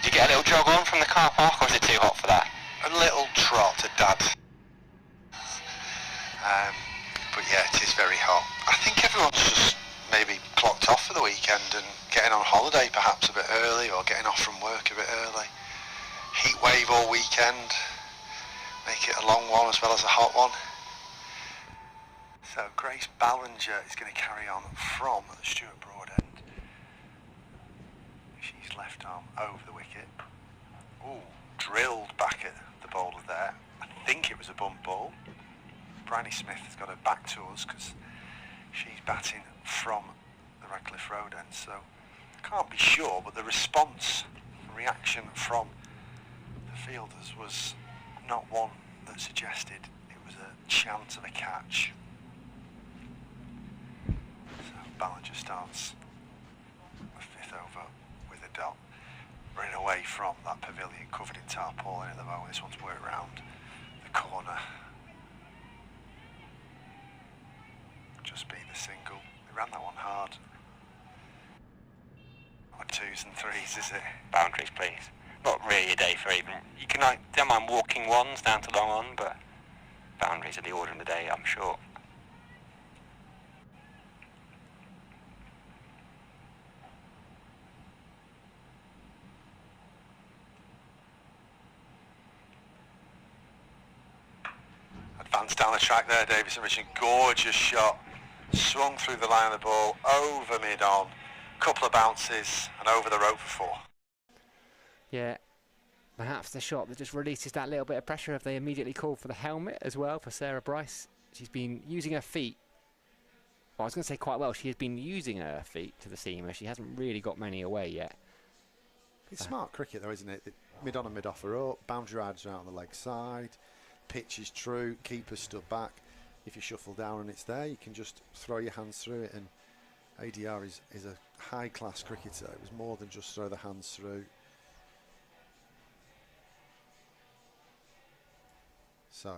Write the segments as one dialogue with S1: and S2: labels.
S1: you get a little jog on from the car park, or is it too hot for that?
S2: A little trot to Dad. But yeah, it is very hot. I think everyone's just maybe clocked off for the weekend and getting on holiday perhaps a bit early, or getting off from work a bit early. Heat wave all weekend, make it a long one as well as a hot one. So Grace Ballinger is going to carry on from Stuart Broadend. She's left arm over the wicket. Ooh, drilled back at the bowler there. I think it was a bump ball. Bryony Smith has got her back to us because she's batting from the Radcliffe Road end, so can't be sure, but the reaction from the fielders was not one that suggested it was a chance of a catch. So Ballinger starts the fifth over with a dot, running away from that pavilion covered in tarpaulin at the moment. This one's worked round the corner. Just be the single. They ran that one hard. Not twos and threes, is it?
S1: Boundaries, please. Not really a day for even. You can, like, don't mind walking ones down to long on, but boundaries are the order of the day, I'm sure.
S2: Advanced down the track there, Davison Richard. Gorgeous shot. Swung through the line of the ball, over mid-on. Couple of bounces and over the rope for 4.
S3: Yeah, perhaps the shot that just releases that little bit of pressure if they immediately call for the helmet as well for Sarah Bryce. She's been using her feet. Well, I was going to say quite well. She has been using her feet to the seamer. She hasn't really got many away yet.
S4: It's smart cricket though, isn't it? Mid-on and mid-off are up. Boundary riders are out on the leg side. Pitch is true. Keeper stood back. If you shuffle down and it's there, you can just throw your hands through it. And ADR is a high-class cricketer. It was more than just throw the hands through. So,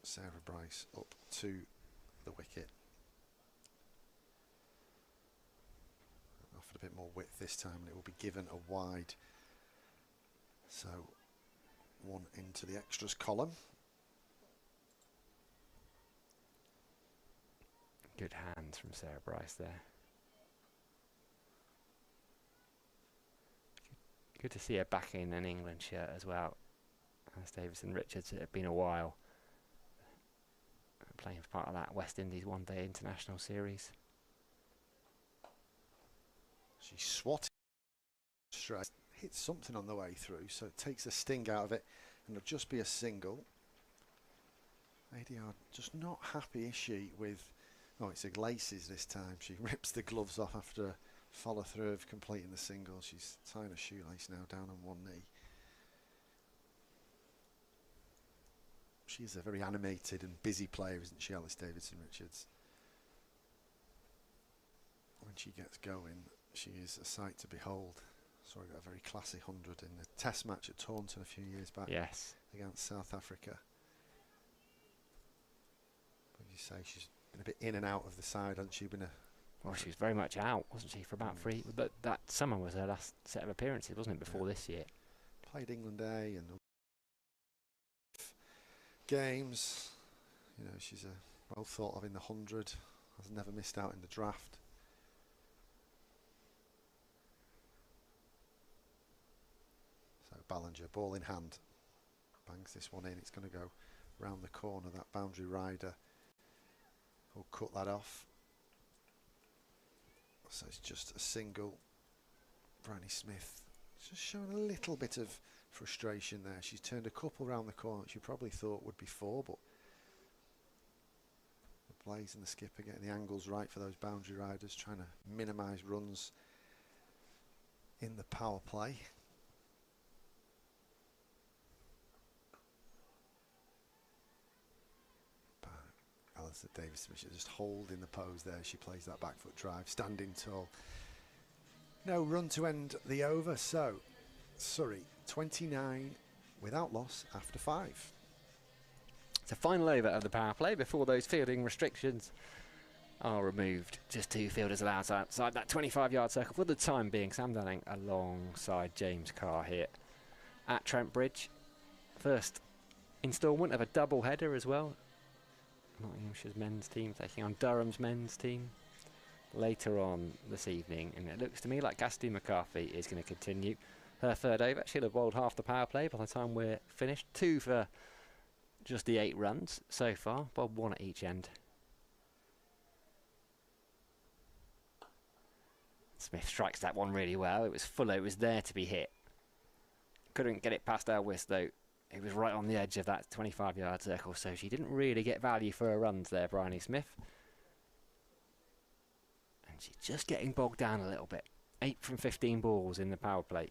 S4: Sarah Bryce up to the wicket. Offered a bit more width this time, and it will be given a wide. So, one into the extras column.
S3: Good hands from Sarah Bryce there. Good to see her back in an England shirt as well. As Davison Richards, it had been a while playing for part of that West Indies one-day international series.
S4: She swatted straight, hit something on the way through, so it takes the sting out of it, and it'll just be a single. ADR just not happy, is she, with... Oh, it's a laces this time. She rips the gloves off after a follow through of completing the single. She's tying a shoelace now down on one knee. She's a very animated and busy player, isn't she, Alice Davidson Richards? When she gets going, she is a sight to behold. Saw her get a very classy 100 in the test match at Taunton a few years back.
S3: Yes.
S4: Against South Africa. But you say she's been a bit in and out of the side, hasn't she?
S3: Well, she was very much out, wasn't she, for about 3? But that summer was her last set of appearances, wasn't it, before this year?
S4: Played England A and games. You know, she's well thought of in the 100. Has never missed out in the draft. So Ballinger, ball in hand, bangs this one in. It's going to go round the corner. That boundary rider will cut that off. So it's just a single. Bryony Smith just showing a little bit of frustration there. She's turned a couple round the corner she probably thought would be 4, but the Blaze and the skipper getting the angles right for those boundary riders, trying to minimise runs in the power play. Alistair Davis just holding the pose there. She plays that back foot drive, standing tall. No run to end the over, so Surrey 29 without loss after 5.
S3: It's a final over of the power play before those fielding restrictions are removed. Just 2 fielders allowed outside that 25-yard circle for the time being. Sam Dunning alongside James Carr here at Trent Bridge. First instalment of a double header as well. Nottinghamshire's men's team taking on Durham's men's team later on this evening, and it looks to me like Cassidy McCarthy is going to continue her third over. She'll have bowled half the power play by the time we're finished. 2 for just the 8 runs so far. Bob 1 at each end. Smith strikes that one really well. It was Fuller, it was there to be hit. Couldn't get it past Elwes though. It was right on the edge of that 25-yard circle, so she didn't really get value for her runs there, Bryony Smith. And she's just getting bogged down a little bit. 8 from 15 balls in the power play.